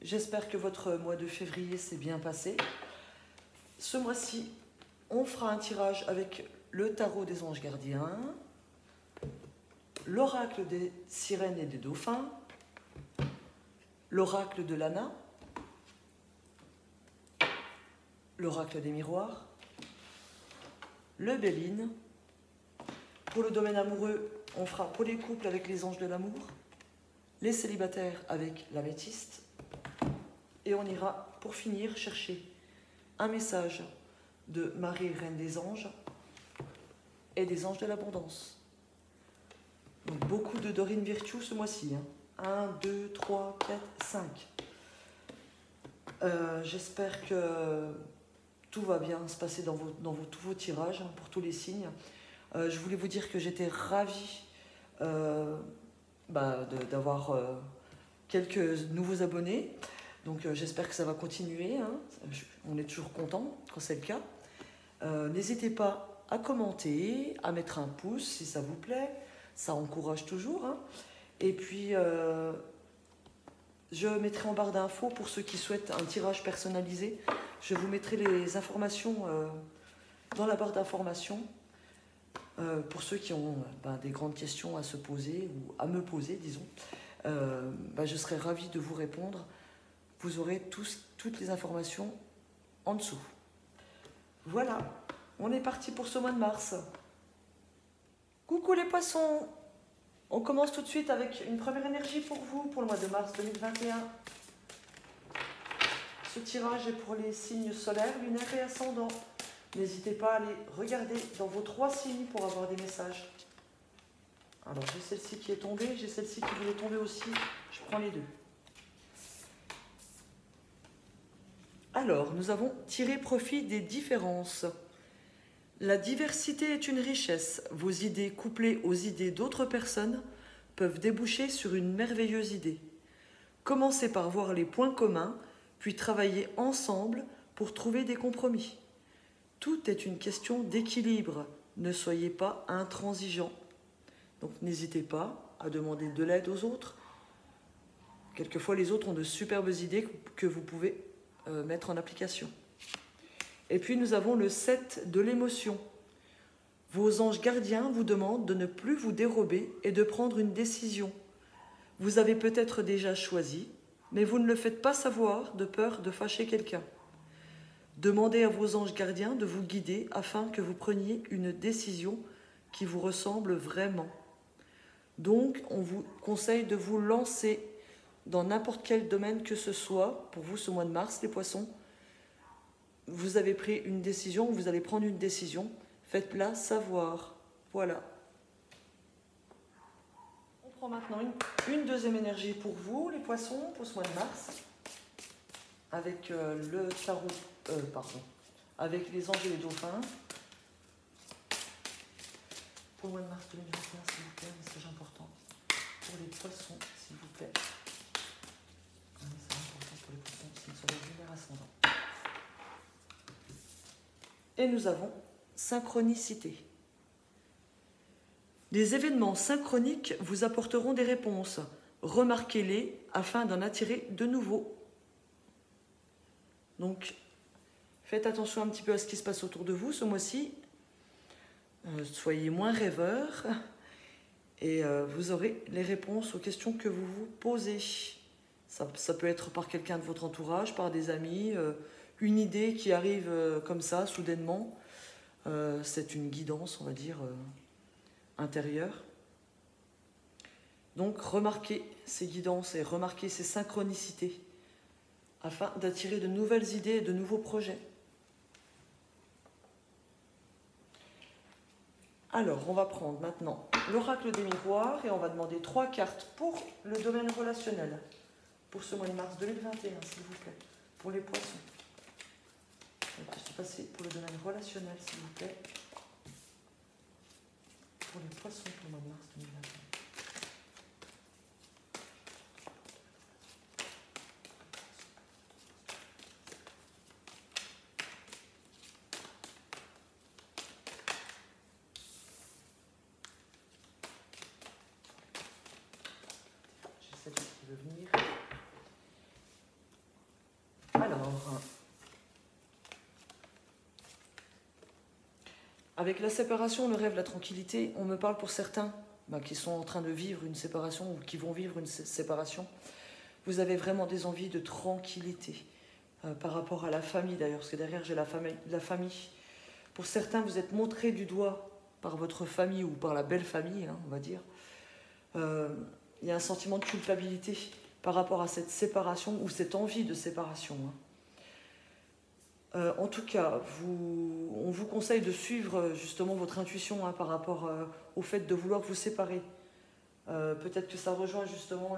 j'espère que votre mois de février s'est bien passé. Ce mois-ci, on fera un tirage avec le tarot des anges gardiens, l'oracle des sirènes et des dauphins, l'oracle de l'Anna, l'oracle des miroirs, le Béline. Pour le domaine amoureux, on fera pour les couples avec les anges de l'amour, les célibataires avec l'améthyste, et on ira pour finir chercher un message de Marie, Reine des Anges, et des anges de l'abondance. Donc beaucoup de Dorine Virtue ce mois-ci. 1, 2, 3, 4, 5. J'espère que tout va bien se passer dans tous vos tirages, pour tous les signes. Je voulais vous dire que j'étais ravie d'avoir quelques nouveaux abonnés. Donc j'espère que ça va continuer. On est toujours content quand c'est le cas. N'hésitez pas à commenter, à mettre un pouce si ça vous plaît. Ça encourage toujours. Et puis, je mettrai en barre d'infos pour ceux qui souhaitent un tirage personnalisé. Je vous mettrai les informations dans la barre d'informations. Pour ceux qui ont des grandes questions à se poser, ou à me poser, disons, je serai ravie de vous répondre. Vous aurez toutes les informations en dessous. Voilà, on est parti pour ce mois de mars. Coucou les poissons! On commence tout de suite avec une première énergie pour vous, pour le mois de mars 2021. Ce tirage est pour les signes solaires, lunaires et ascendants. N'hésitez pas à aller regarder dans vos 3 signes pour avoir des messages. Alors j'ai celle-ci qui est tombée, j'ai celle-ci qui voulait tomber aussi. Je prends les deux. Alors, nous avons tiré profit des différences. La diversité est une richesse. Vos idées couplées aux idées d'autres personnes peuvent déboucher sur une merveilleuse idée. Commencez par voir les points communs, puis travaillez ensemble pour trouver des compromis. Tout est une question d'équilibre. Ne soyez pas intransigeants. Donc n'hésitez pas à demander de l'aide aux autres. Quelquefois, les autres ont de superbes idées que vous pouvez mettre en application. Et puis nous avons le 7 de l'émotion. Vos anges gardiens vous demandent de ne plus vous dérober et de prendre une décision. Vous avez peut-être déjà choisi, mais vous ne le faites pas savoir de peur de fâcher quelqu'un. Demandez à vos anges gardiens de vous guider afin que vous preniez une décision qui vous ressemble vraiment. Donc, on vous conseille de vous lancer dans n'importe quel domaine que ce soit. Pour vous, ce mois de mars, les poissons, vous avez pris une décision, vous allez prendre une décision, faites-la savoir. Voilà. On prend maintenant une deuxième énergie pour vous, les poissons, pour ce mois de mars, avec le tarot, avec les anges et les dauphins. Pour le mois de mars 2021, s'il vous plaît, un message important. Pour les poissons, s'il vous plaît. Un message important pour les poissons, signe solaire, lunaire, ascendant. Et nous avons synchronicité. Les événements synchroniques vous apporteront des réponses. Remarquez-les afin d'en attirer de nouveaux. Donc, faites attention un petit peu à ce qui se passe autour de vous ce mois-ci. Soyez moins rêveurs et vous aurez les réponses aux questions que vous vous posez. Ça peut être par quelqu'un de votre entourage, par des amis, une idée qui arrive comme ça, soudainement. C'est une guidance, on va dire, intérieure. Donc, remarquez ces guidances et remarquez ces synchronicités afin d'attirer de nouvelles idées et de nouveaux projets. Alors, on va prendre maintenant l'oracle des miroirs et on va demander 3 cartes pour le domaine relationnel. Pour ce mois de mars 2021, s'il vous plaît. Pour les poissons. Je vais passer pour le domaine relationnel, s'il vous plaît. Pour les poissons pour le mois de mars 2021. J'essaie de venir. hein. Avec la séparation, le rêve, la tranquillité, on me parle pour certains qui sont en train de vivre une séparation ou qui vont vivre une séparation. Vous avez vraiment des envies de tranquillité par rapport à la famille d'ailleurs, parce que derrière j'ai la famille. Pour certains, vous êtes montrés du doigt par votre famille ou par la belle famille, hein, on va dire. Il y a un sentiment de culpabilité par rapport à cette séparation ou cette envie de séparation. En tout cas, on vous conseille de suivre justement votre intuition par rapport au fait de vouloir vous séparer. Peut-être que ça rejoint justement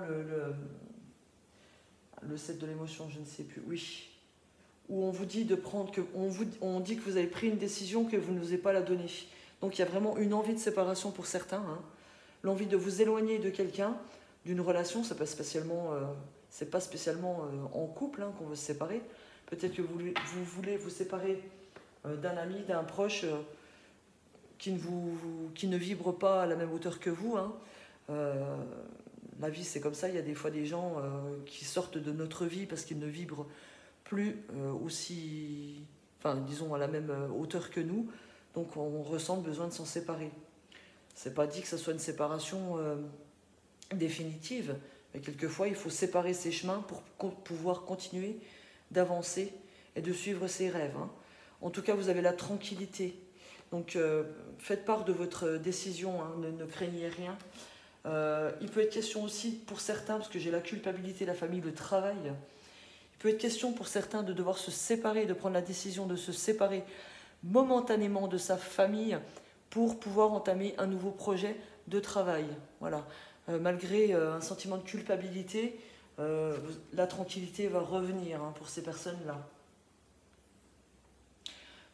le 7 de l'émotion, je ne sais plus, oui. Où on vous dit de prendre on dit que vous avez pris une décision que vous n'osez pas la donner. Donc il y a vraiment une envie de séparation pour certains, hein. L'envie de vous éloigner de quelqu'un, d'une relation, c'est pas spécialement en couple qu'on veut se séparer. Peut-être que vous voulez vous séparer d'un ami, d'un proche qui ne vibre pas à la même hauteur que vous, hein. La vie c'est comme ça, il y a des fois des gens qui sortent de notre vie parce qu'ils ne vibrent plus aussi, enfin disons à la même hauteur que nous, donc on ressent le besoin de s'en séparer. C'est pas dit que ce soit une séparation définitive, mais quelquefois il faut séparer ses chemins pour pouvoir continuer d'avancer et de suivre ses rêves, hein. En tout cas vous avez la tranquillité, donc faites part de votre décision, hein, ne craignez rien. Il peut être question aussi pour certains, parce que j'ai la culpabilité, la famille, le travail, il peut être question pour certains de devoir se séparer, de prendre la décision de se séparer momentanément de sa famille pour pouvoir entamer un nouveau projet de travail. Voilà. Malgré un sentiment de culpabilité, la tranquillité va revenir, hein, pour ces personnes-là.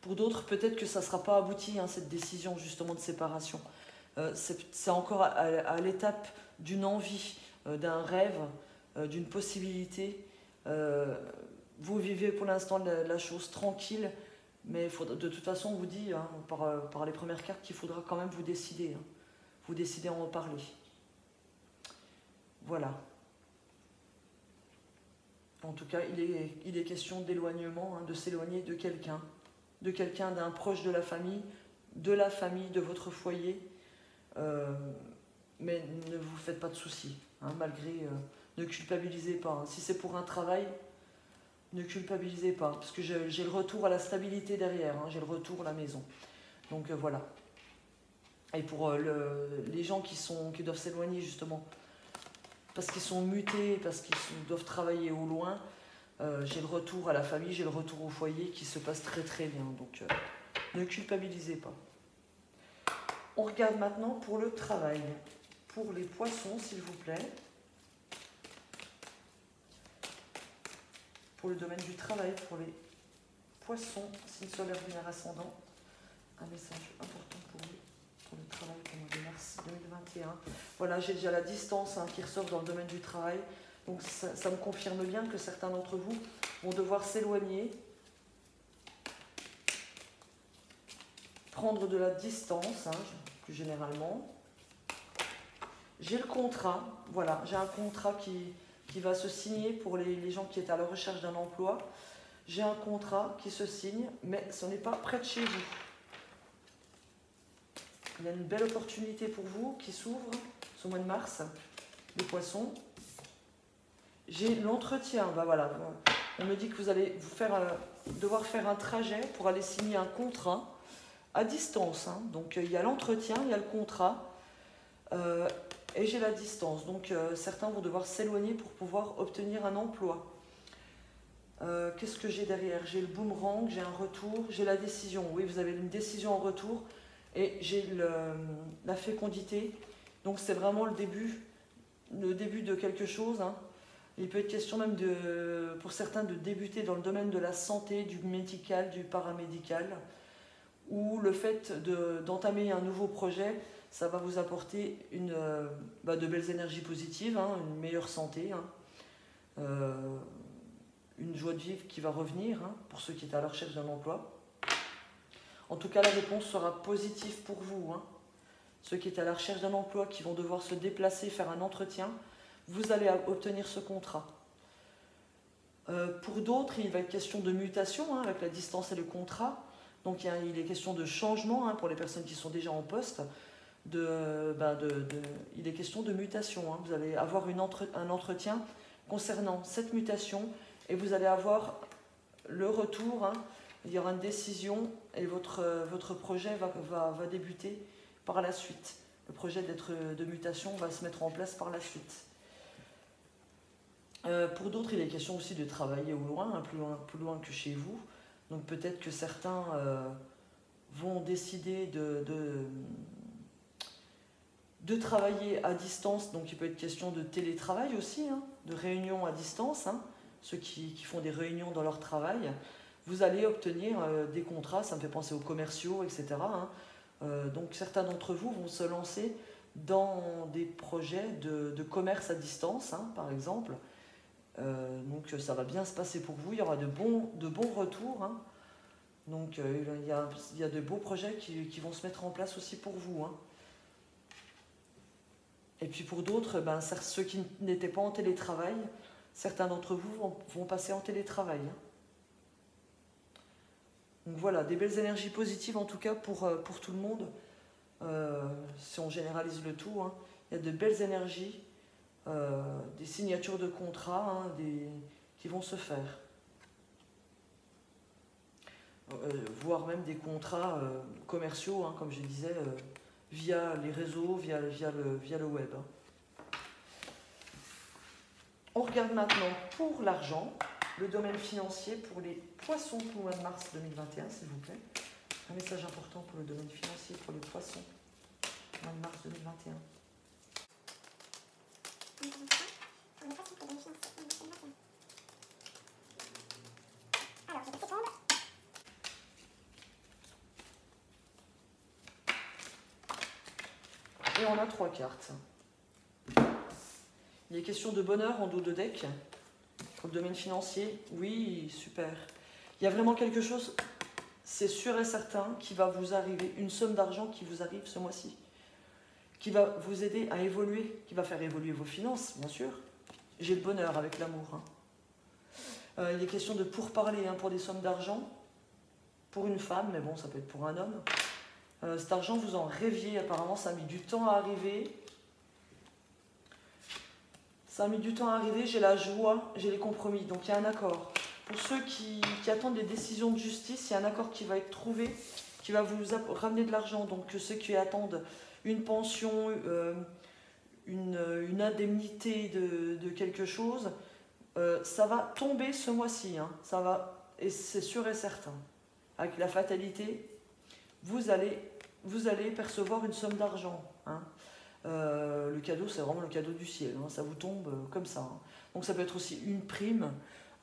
Pour d'autres, peut-être que ça ne sera pas abouti, hein, cette décision justement de séparation. C'est encore à l'étape d'une envie, d'un rêve, d'une possibilité. Vous vivez pour l'instant la chose tranquille, mais de toute façon, on vous dit, hein, par les premières cartes, qu'il faudra quand même vous décider. Hein, vous décider à en parler. Voilà. En tout cas, il est question d'éloignement, hein, de s'éloigner de quelqu'un, d'un proche de la famille, de votre foyer. Mais ne vous faites pas de soucis, hein, malgré, ne culpabilisez pas, hein. Si c'est pour un travail, ne culpabilisez pas, parce que j'ai le retour à la stabilité derrière, hein, j'ai le retour à la maison. Donc voilà. Et pour les gens qui doivent s'éloigner justement, parce qu'ils sont mutés, parce qu'ils doivent travailler au loin, j'ai le retour à la famille, j'ai le retour au foyer qui se passe très très bien. Donc ne culpabilisez pas. On regarde maintenant pour le travail. Pour les poissons, s'il vous plaît. Pour le domaine du travail, pour les poissons, signe solaire, lunaire, ascendant. Un message important pour vous, pour le travail pour le mois de mars 2021. Voilà, j'ai déjà la distance, hein, qui ressort dans le domaine du travail. Donc ça me confirme bien que certains d'entre vous vont devoir s'éloigner, prendre de la distance, hein, plus généralement. J'ai le contrat, voilà, j'ai un contrat qui va se signer pour les gens qui sont à la recherche d'un emploi. J'ai un contrat qui se signe, mais ce n'est pas près de chez vous. Il y a une belle opportunité pour vous qui s'ouvre ce mois de mars, les poissons. J'ai l'entretien, voilà. On me dit que vous allez devoir faire un trajet pour aller signer un contrat à distance, hein. Donc il y a l'entretien, il y a le contrat, et j'ai la distance. Donc certains vont devoir s'éloigner pour pouvoir obtenir un emploi. Qu'est-ce que j'ai derrière? J'ai le boomerang, j'ai un retour, j'ai la décision. Oui, vous avez une décision en retour, et j'ai la fécondité. Donc c'est vraiment le début de quelque chose, hein. Il peut être question même pour certains de débuter dans le domaine de la santé, du médical, du paramédical, ou le fait d'entamer un nouveau projet, ça va vous apporter de belles énergies positives, hein, une meilleure santé, hein, une joie de vivre qui va revenir, hein, pour ceux qui étaient à la recherche d'un emploi. En tout cas, la réponse sera positive pour vous, hein. Ceux qui étaient à la recherche d'un emploi, qui vont devoir se déplacer, faire un entretien, vous allez obtenir ce contrat. Pour d'autres, il va être question de mutation, hein, avec la distance et le contrat. Donc il est question de changement, hein, pour les personnes qui sont déjà en poste. Il est question de mutation, hein. Vous allez avoir un entretien concernant cette mutation et vous allez avoir le retour, hein. Il y aura une décision et votre projet va débuter par la suite. Le projet de mutation va se mettre en place par la suite. Pour d'autres, il est question aussi de travailler au loin, hein, plus loin que chez vous. Donc peut-être que certains vont décider de travailler à distance. Donc il peut être question de télétravail aussi, hein, de réunions à distance, hein, ceux qui font des réunions dans leur travail. Vous allez obtenir des contrats, ça me fait penser aux commerciaux, etc. hein. Donc certains d'entre vous vont se lancer dans des projets de commerce à distance, hein, par exemple. Donc ça va bien se passer pour vous, il y aura de bons retours, hein. Donc il y a de beaux projets qui vont se mettre en place aussi pour vous, hein. Et puis pour d'autres, ceux qui n'étaient pas en télétravail, certains d'entre vous vont passer en télétravail, hein. Donc voilà, des belles énergies positives en tout cas pour tout le monde. Si on généralise le tout, hein, il y a de belles énergies, des signatures de contrats, hein, qui vont se faire. Voire même des contrats commerciaux, hein, comme je disais, via les réseaux, via le web. On regarde maintenant pour l'argent, le domaine financier pour les poissons pour le mois de mars 2021, s'il vous plaît. Un message important pour le domaine financier pour les poissons, mois de mars 2021. Et on a 3 cartes. Il est question de bonheur en dos de deck. Pour le domaine financier, oui, super. Il y a vraiment quelque chose, c'est sûr et certain, qui va vous arriver, une somme d'argent qui vous arrive ce mois-ci, qui va vous aider à évoluer, qui va faire évoluer vos finances, bien sûr. J'ai le bonheur avec l'amour, hein. Il est question de pourparler, hein, pour des sommes d'argent, pour une femme, mais bon, ça peut être pour un homme. Cet argent, vous en rêviez, apparemment, ça a mis du temps à arriver. Ça a mis du temps à arriver, j'ai la joie, j'ai les compromis, donc il y a un accord. Pour ceux qui attendent des décisions de justice, il y a un accord qui va être trouvé, qui va vous ramener de l'argent. Donc ceux qui attendent une pension, une indemnité de quelque chose, ça va tomber ce mois-ci, hein. Ça va, et c'est sûr et certain. Avec la fatalité, vous allez percevoir une somme d'argent, hein. Le cadeau, c'est vraiment le cadeau du ciel, hein, ça vous tombe comme ça, hein. Donc ça peut être aussi une prime,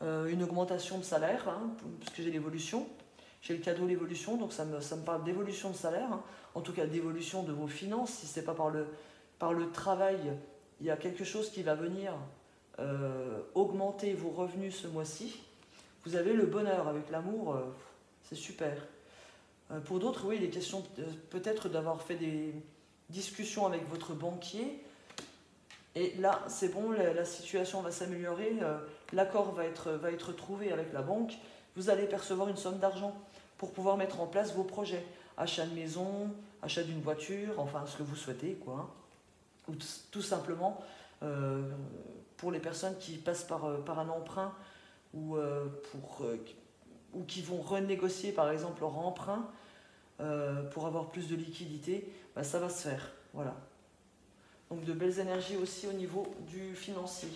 une augmentation de salaire, hein, parce que j'ai l'évolution, j'ai le cadeau l'évolution, donc ça me parle d'évolution de salaire, hein, en tout cas d'évolution de vos finances. Si ce n'est pas par le travail, il y a quelque chose qui va venir augmenter vos revenus ce mois-ci. Vous avez le bonheur avec l'amour, c'est super. Pour d'autres, oui, il est question peut-être d'avoir fait des discussion avec votre banquier, et là c'est bon, la situation va s'améliorer, l'accord va être trouvé avec la banque, vous allez percevoir une somme d'argent pour pouvoir mettre en place vos projets, achat de maison, achat d'une voiture, enfin ce que vous souhaitez, quoi, hein. Ou tout simplement pour les personnes qui passent par un emprunt, ou qui vont renégocier par exemple leur emprunt pour avoir plus de liquidité, ça va se faire, voilà. Donc de belles énergies aussi au niveau du financier.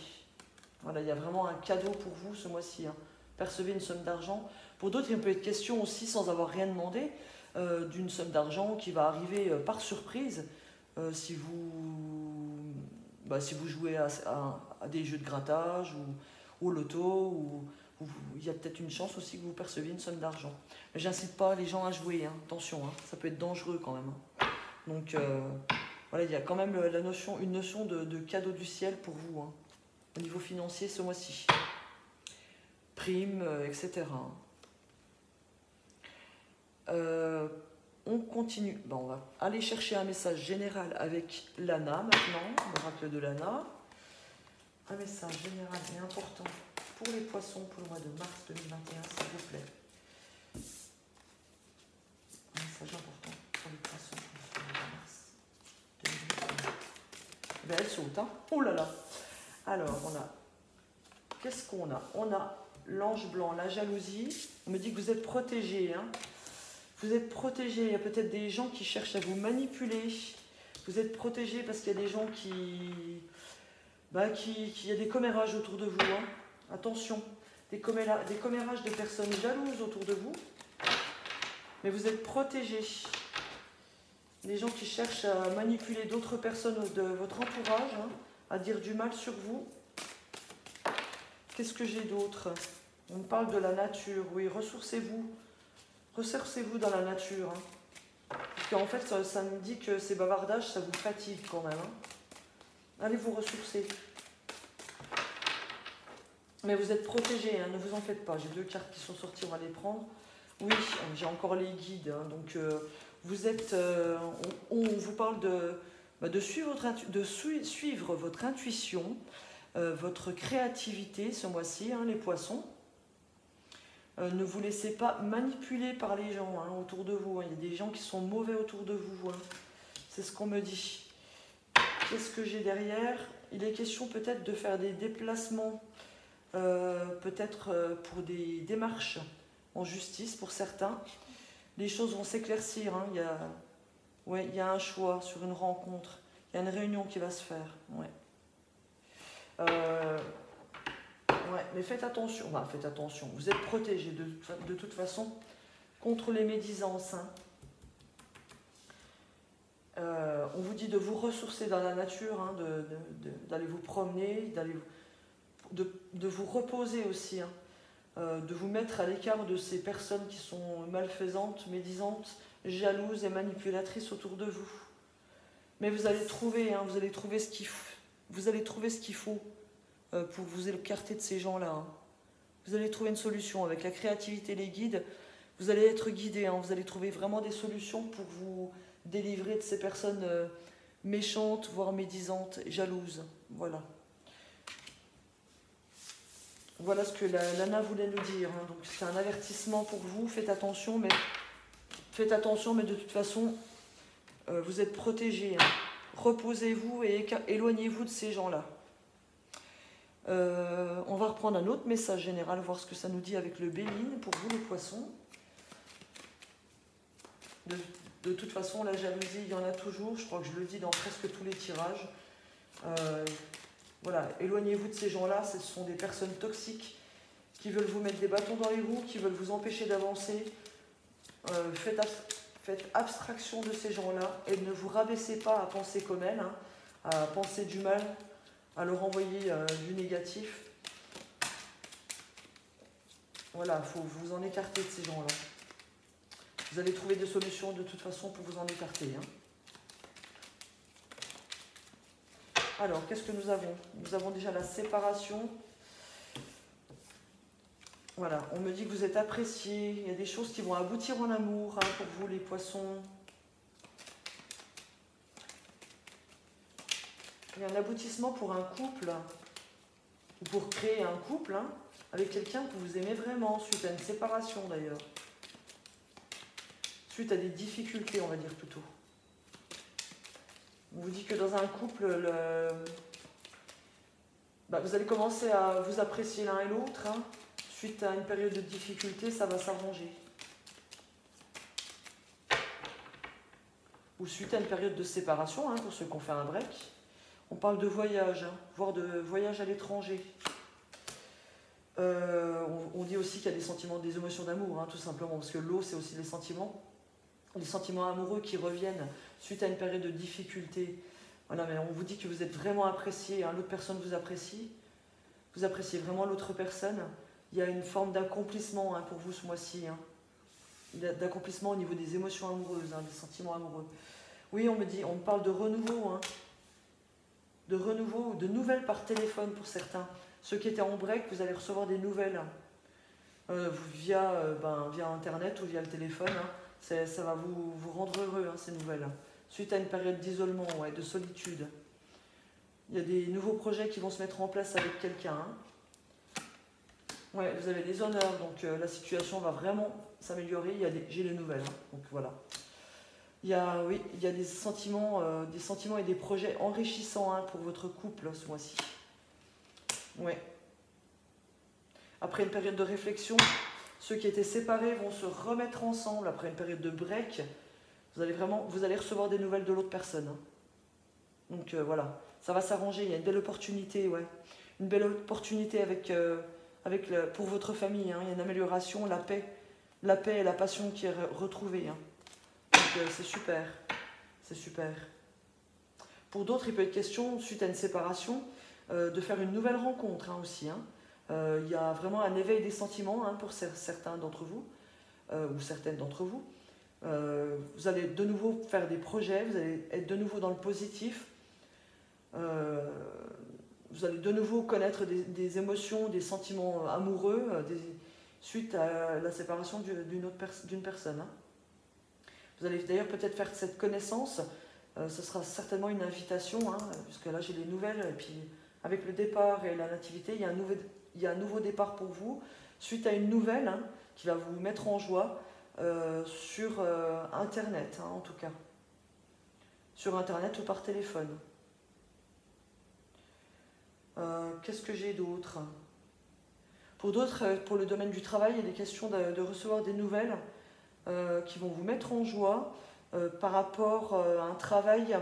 Voilà, il y a vraiment un cadeau pour vous ce mois-ci, hein. Percevez une somme d'argent. Pour d'autres, il peut être question aussi, sans avoir rien demandé, d'une somme d'argent qui va arriver par surprise, si vous jouez à des jeux de grattage ou au loto, ou il y a peut-être une chance aussi que vous perceviez une somme d'argent. Mais j'incite pas les gens à jouer, hein. Attention, hein, ça peut être dangereux quand même, hein. Donc voilà, il y a quand même une notion de cadeau du ciel pour vous, hein, au niveau financier ce mois-ci. Primes, etc. On continue. On va aller chercher un message général avec Lana maintenant, l'oracle de Lana. Un message général et important pour les poissons pour le mois de mars 2021, s'il vous plaît. Un message important pour les poissons pour le mois de mars 2021. Ben, elle saute, hein. Oh là là. Alors, on a... Qu'est-ce qu'on a? On a l'ange blanc, la jalousie. On me dit que vous êtes protégé, hein. Vous êtes protégé. Il y a peut-être des gens qui cherchent à vous manipuler. Vous êtes protégé parce qu'il y a des gens qui... il y a des commérages autour de vous, hein. Attention, des commérages de personnes jalouses autour de vous. Mais vous êtes protégé. Des gens qui cherchent à manipuler d'autres personnes de votre entourage, hein, à dire du mal sur vous. Qu'est-ce que j'ai d'autre? On me parle de la nature. Oui, ressourcez-vous. Ressourcez-vous dans la nature. Hein. Parce qu'en fait, ça me dit que ces bavardages, ça vous fatigue quand même. Hein. Allez vous ressourcer. Mais vous êtes protégés, hein, ne vous en faites pas. J'ai 2 cartes qui sont sorties, on va les prendre. Oui, j'ai encore les guides. Hein, donc, vous êtes... on vous parle de suivre votre intuition, votre créativité ce mois-ci, hein, les poissons. Ne vous laissez pas manipuler par les gens, hein, autour de vous. Hein. Il y a des gens qui sont mauvais autour de vous. Hein. C'est ce qu'on me dit. Qu'est-ce que j'ai derrière? Il est question peut-être de faire des déplacements, peut-être pour des démarches en justice pour certains. Les choses vont s'éclaircir. Hein. Il y a un choix sur une rencontre. Il y a une réunion qui va se faire. Ouais. Mais faites attention. Enfin, faites attention. Vous êtes protégés de toute façon contre les médisances. Hein. On vous dit de vous ressourcer dans la nature, hein, d'aller vous promener, de vous reposer aussi, hein, de vous mettre à l'écart de ces personnes qui sont malfaisantes, médisantes, jalouses et manipulatrices autour de vous. Mais vous allez trouver, hein, vous allez trouver ce qu'il faut pour vous écarter de ces gens-là. Hein. Vous allez trouver une solution avec la créativité et les guides. Vous allez être guidé, hein, vous allez trouver vraiment des solutions pour vous délivrer de ces personnes méchantes, voire médisantes, jalouses. Voilà. Voilà ce que l'ANA voulait nous dire. Hein. Donc c'est un avertissement pour vous. Faites attention, mais de toute façon, vous êtes protégés. Hein. Reposez-vous et éloignez-vous de ces gens-là. On va reprendre un autre message général, voir ce que ça nous dit avec le Béline pour vous les poissons. De toute façon, la jalousie, il y en a toujours. Je crois que je le dis dans presque tous les tirages. Voilà, éloignez-vous de ces gens-là. Ce sont des personnes toxiques qui veulent vous mettre des bâtons dans les roues, qui veulent vous empêcher d'avancer. Faites abstraction de ces gens-là et ne vous rabaissez pas à penser comme elles, hein, à penser du mal, à leur envoyer du négatif. Voilà, il faut vous en écarter de ces gens-là. Vous allez trouver des solutions de toute façon pour vous en écarter. Hein. Alors, qu'est-ce que nous avons? Nous avons déjà la séparation. Voilà, on me dit que vous êtes appréciés. Il y a des choses qui vont aboutir en amour, hein, pour vous les poissons. Il y a un aboutissement pour un couple, ou pour créer un couple, hein, avec quelqu'un que vous aimez vraiment, suite à une séparation d'ailleurs. Suite à des difficultés, on va dire plutôt. On vous dit que dans un couple, vous allez commencer à vous apprécier l'un et l'autre. Hein. Suite à une période de difficulté, ça va s'arranger. Ou suite à une période de séparation, hein, pour ceux qui ont fait un break. On parle de voyage, hein, voire de voyage à l'étranger. On dit aussi qu'il y a des sentiments, des émotions d'amour, hein, tout simplement, parce que l'eau, c'est aussi les sentiments amoureux qui reviennent suite à une période de difficulté. Voilà, mais on vous dit que vous êtes vraiment apprécié, hein, l'autre personne vous apprécie, vous appréciez vraiment l'autre personne. Il y a une forme d'accomplissement, hein, pour vous ce mois-ci, hein, d'accomplissement au niveau des émotions amoureuses, hein, des sentiments amoureux. Oui, on me parle de renouveau, hein, de nouvelles par téléphone pour certains. Ceux qui étaient en break, vous allez recevoir des nouvelles via Internet ou via le téléphone. Hein. Ça va vous rendre heureux, hein, ces nouvelles. Suite à une période d'isolement, ouais, de solitude. Il y a des nouveaux projets qui vont se mettre en place avec quelqu'un. Hein. Ouais, vous avez des honneurs, donc la situation va vraiment s'améliorer. J'ai les nouvelles, hein, donc voilà. Oui, il y a des sentiments et des projets enrichissants, hein, pour votre couple ce mois-ci. Ouais. Après une période de réflexion, ceux qui étaient séparés vont se remettre ensemble après une période de break. Vous allez recevoir des nouvelles de l'autre personne, hein. Donc voilà, ça va s'arranger. Il y a une belle opportunité, ouais. Une belle opportunité pour votre famille, hein. Il y a une amélioration, la paix et la passion qui est retrouvée, hein. Donc c'est super, c'est super. Pour d'autres, il peut être question, suite à une séparation, de faire une nouvelle rencontre, hein, aussi, hein. Il y a vraiment un éveil des sentiments, hein, pour certains d'entre vous, ou certaines d'entre vous. Vous allez de nouveau faire des projets, vous allez être de nouveau dans le positif. Vous allez de nouveau connaître des émotions, des sentiments amoureux, suite à la séparation d'une personne, hein. Vous allez d'ailleurs peut-être faire cette connaissance. Ce sera certainement une invitation, hein, puisque là j'ai les nouvelles, et puis avec le départ et la nativité, il y a un nouveau départ pour vous, suite à une nouvelle, hein, qui va vous mettre en joie, sur Internet, hein, en tout cas. Sur Internet ou par téléphone. Qu'est-ce que j'ai d'autre? Pour d'autres, pour le domaine du travail, il est question de recevoir des nouvelles qui vont vous mettre en joie par rapport à un travail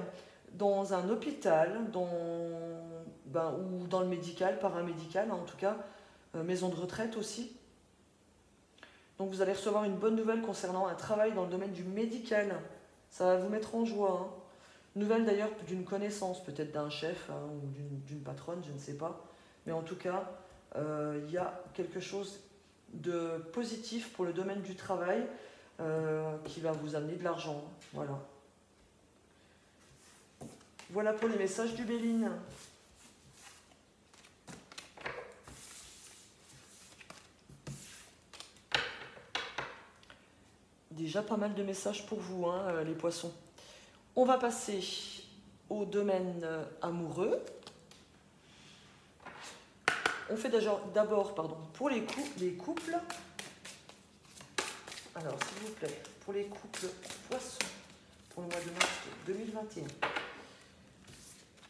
dans un hôpital, ou dans le médical, paramédical, en tout cas, maison de retraite aussi. Donc vous allez recevoir une bonne nouvelle concernant un travail dans le domaine du médical. Ça va vous mettre en joie, hein. Nouvelle d'ailleurs d'une connaissance, peut-être d'un chef, hein, ou d'une patronne, je ne sais pas. Mais en tout cas, il y a quelque chose de positif pour le domaine du travail qui va vous amener de l'argent. Voilà. Voilà pour les messages du Béline. Déjà pas mal de messages pour vous, hein, les poissons. On va passer au domaine amoureux. On fait d'abord pour les couples. Alors, s'il vous plaît, pour les couples poissons, pour le mois de mars 2021.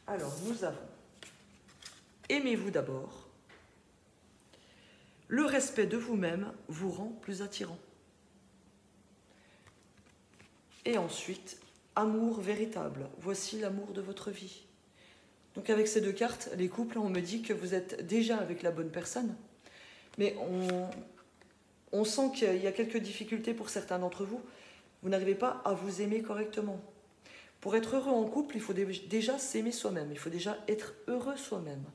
Alors, nous avons aimez-vous d'abord. Le respect de vous-même vous rend plus attirant. Et ensuite, amour véritable. Voici l'amour de votre vie. Donc avec ces deux cartes, les couples, on me dit que vous êtes déjà avec la bonne personne. Mais on sent qu'il y a quelques difficultés pour certains d'entre vous. Vous n'arrivez pas à vous aimer correctement. Pour être heureux en couple, il faut déjà s'aimer soi-même. Il faut déjà être heureux soi-même.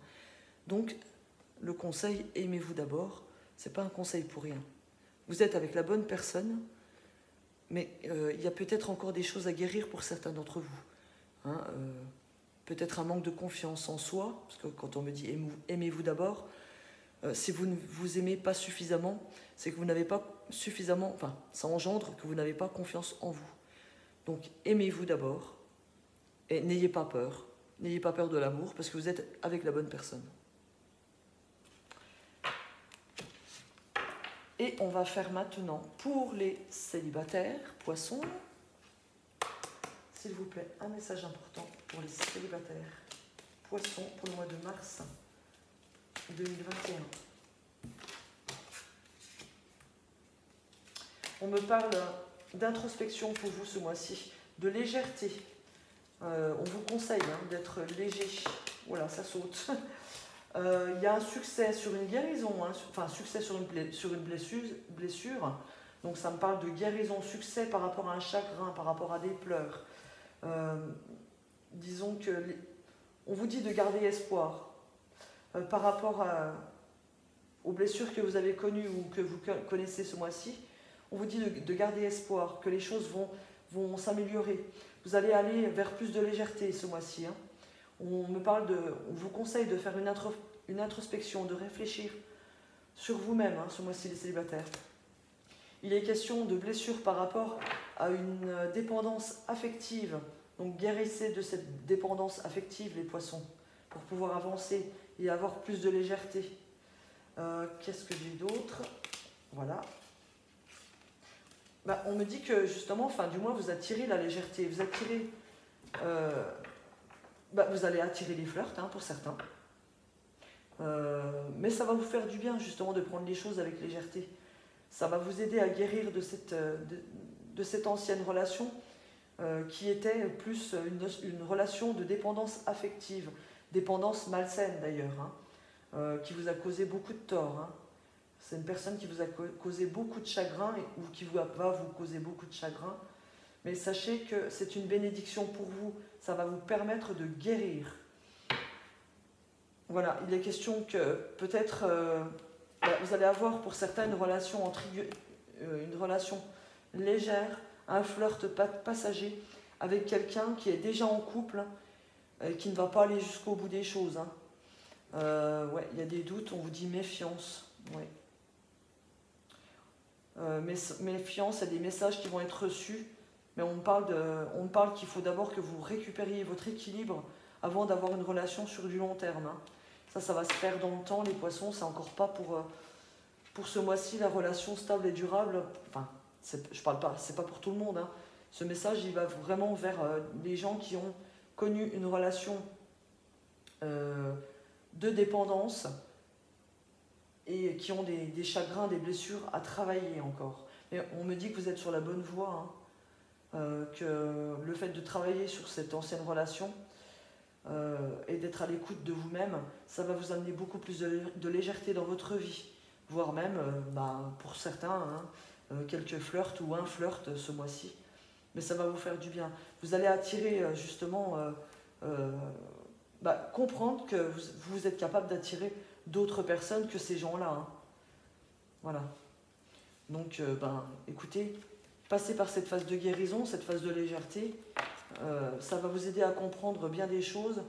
Donc, le conseil, aimez-vous d'abord, ce n'est pas un conseil pour rien. Vous êtes avec la bonne personne, mais il y a peut-être encore des choses à guérir pour certains d'entre vous. Hein, peut-être un manque de confiance en soi, parce que quand on me dit aimez-vous d'abord, si vous ne vous aimez pas suffisamment, c'est que vous n'avez pas suffisamment, enfin, ça engendre que vous n'avez pas confiance en vous. Donc, aimez-vous d'abord, et n'ayez pas peur de l'amour, parce que vous êtes avec la bonne personne. Et on va faire maintenant pour les célibataires, poissons. S'il vous plaît, un message important pour les célibataires, poissons, pour le mois de mars 2021. On me parle d'introspection pour vous ce mois-ci, de légèreté. On vous conseille, hein, d'être léger. Voilà, ça saute. Il y a un succès sur une guérison, hein, enfin succès sur une blessure. Donc ça me parle de guérison, succès par rapport à un chagrin, par rapport à des pleurs. Disons que on vous dit de garder espoir par rapport aux blessures que vous avez connues ou que vous connaissez ce mois-ci. On vous dit de garder espoir, que les choses vont s'améliorer. Vous allez aller vers plus de légèreté ce mois-ci, hein. On vous conseille de faire une introspection, de réfléchir sur vous-même, hein, ce mois-ci les célibataires. Il est question de blessures par rapport à une dépendance affective. Donc guérissez de cette dépendance affective les poissons pour pouvoir avancer et avoir plus de légèreté. Qu'est-ce que j'ai d'autre? Voilà. Bah, on me dit que justement, enfin du moins vous attirez la légèreté, vous attirez, vous allez attirer les flirts hein, pour certains. Mais ça va vous faire du bien justement de prendre les choses avec légèreté. Ça va vous aider à guérir de cette ancienne relation qui était plus une relation de dépendance affective, dépendance malsaine d'ailleurs, hein, qui vous a causé beaucoup de tort. Hein. C'est une personne qui vous a causé beaucoup de chagrin ou qui va vous causer beaucoup de chagrin. Mais sachez que c'est une bénédiction pour vous. Ça va vous permettre de guérir. Voilà, il est question que peut-être vous allez avoir pour certains une relation légère, un flirt passager avec quelqu'un qui est déjà en couple et qui ne va pas aller jusqu'au bout des choses. Hein. Ouais, il y a des doutes, on vous dit méfiance. Ouais. Méfiance, il y a des messages qui vont être reçus, mais on parle qu'il faut d'abord que vous récupériez votre équilibre avant d'avoir une relation sur du long terme. Hein. Ça va se faire dans le temps, les poissons, c'est encore pas pour ce mois-ci, la relation stable et durable. Enfin, je parle pas, c'est pas pour tout le monde. Hein. Ce message, il va vraiment vers les gens qui ont connu une relation de dépendance et qui ont des chagrins, des blessures à travailler encore. Mais on me dit que vous êtes sur la bonne voie, hein, que le fait de travailler sur cette ancienne relation et d'être à l'écoute de vous-même, ça va vous amener beaucoup plus de légèreté dans votre vie, voire même, pour certains, hein, quelques flirts ou un flirt ce mois-ci. Mais ça va vous faire du bien. Vous allez attirer justement, comprendre que vous êtes capable d'attirer d'autres personnes que ces gens-là. Hein. Voilà. Donc, écoutez, passez par cette phase de guérison, cette phase de légèreté. Ça va vous aider à comprendre bien des choses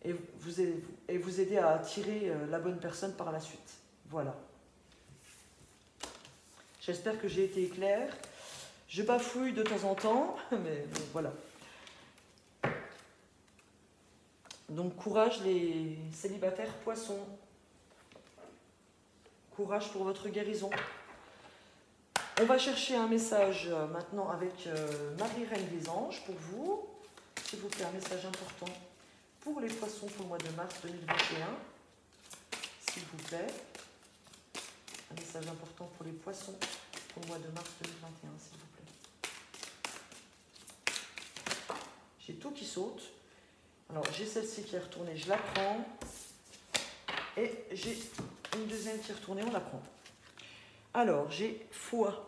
et vous aider à attirer la bonne personne par la suite. Voilà. J'espère que j'ai été claire. Je bafouille de temps en temps, mais bon, voilà. Donc, courage les célibataires poissons. Courage pour votre guérison. On va chercher un message maintenant avec Marie-Reine des Anges pour vous. S'il vous plaît, un message important pour les poissons pour le mois de mars 2021. S'il vous plaît. Un message important pour les poissons pour le mois de mars 2021, s'il vous plaît. J'ai tout qui saute. Alors, j'ai celle-ci qui est retournée, je la prends. Et j'ai une deuxième qui est retournée, on la prend. Alors, j'ai foi.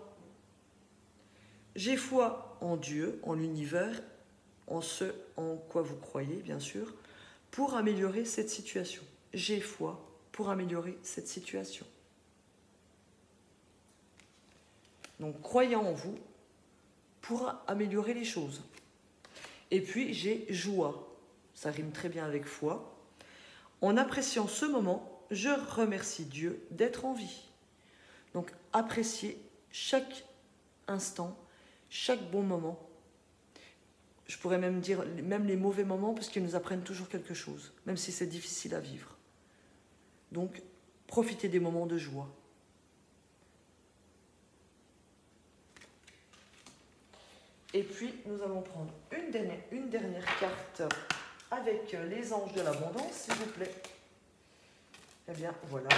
J'ai foi en Dieu, en l'univers, en ce en quoi vous croyez, bien sûr, pour améliorer cette situation. J'ai foi pour améliorer cette situation. Donc, croyant en vous pour améliorer les choses. Et puis, j'ai joie. Ça rime très bien avec foi. En appréciant ce moment, je remercie Dieu d'être en vie. Donc, appréciez chaque instant, chaque bon moment. Je pourrais même dire, même les mauvais moments, parce qu'ils nous apprennent toujours quelque chose, même si c'est difficile à vivre. Donc, profitez des moments de joie. Et puis, nous allons prendre une dernière carte avec les anges de l'abondance, s'il vous plaît. Eh bien, voilà.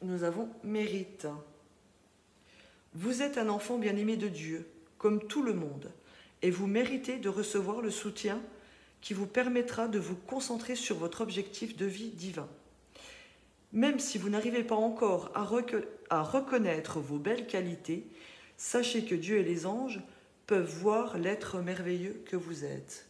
Nous avons mérite. Vous êtes un enfant bien-aimé de Dieu, comme tout le monde, et vous méritez de recevoir le soutien qui vous permettra de vous concentrer sur votre objectif de vie divin. Même si vous n'arrivez pas encore à reconnaître vos belles qualités, sachez que Dieu et les anges peuvent voir l'être merveilleux que vous êtes.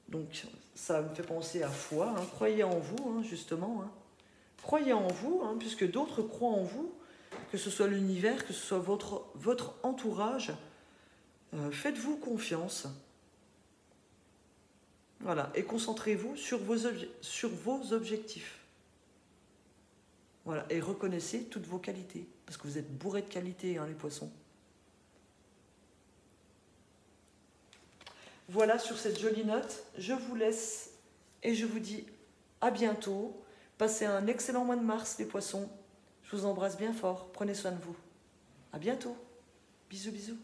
Donc, ça me fait penser à foi. Hein. Croyez en vous, hein, justement. Hein. Croyez en vous, hein, puisque d'autres croient en vous, que ce soit l'univers, que ce soit votre entourage. Faites-vous confiance. Voilà, et concentrez-vous sur vos objectifs. Voilà, et reconnaissez toutes vos qualités, parce que vous êtes bourrés de qualités, hein, les poissons. Voilà, sur cette jolie note, je vous laisse Et je vous dis à bientôt. Passez un excellent mois de mars, les poissons. Je vous embrasse bien fort. Prenez soin de vous. À bientôt. Bisous, bisous.